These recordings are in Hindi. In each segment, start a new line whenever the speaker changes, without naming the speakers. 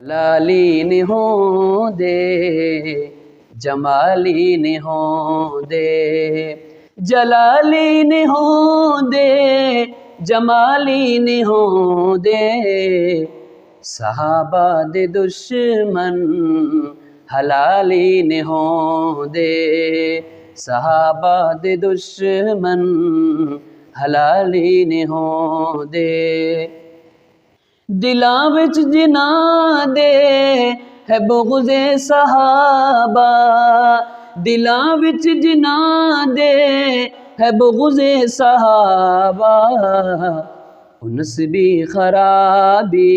लालीन होंदे जमालीन होंदे जलालीन होंदे जमालीन होंदे सहाबा दे दुश्मन हलालीन होंदे सहाबा दे दुश्मन हलालीन होंदे दिलां विच जिन्हां दे है बुग़्ज़े सहाबा दिलां विच जिन्हां दे है बुग़्ज़े सहाबा उनस भी खराबी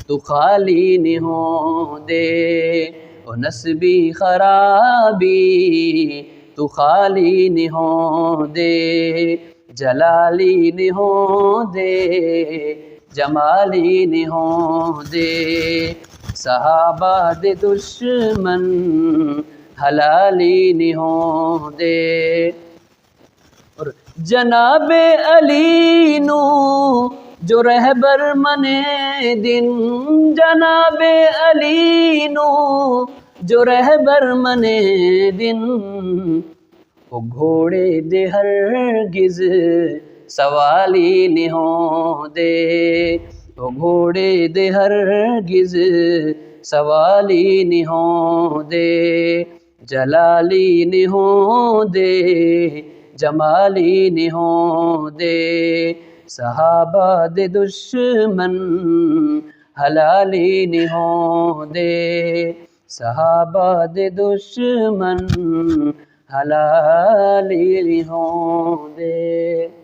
तो खाली नहीं होंदे उनस भी खराबी तो खाली नहीं होंदे जलाली नहीं होंदे जमाली नहीं होंदे सहाबा दे दुश्मन हलाली नहीं होंदे और जनाबे अली नू जो रहबर मने दिन जनाबे अली नू जो रहबर मने दिन वो घोड़े दे हरगिज़ सवाली नहीं होंदे वो घोड़े दे हरगिज़ सवाली नहीं होंदे जलाली नहीं होंदे जमाली नहीं होंदे सहाबा दे दुश्मन हलाली नहीं होंदे सहाबा दे दुश्मन हलाली नहीं होंदे।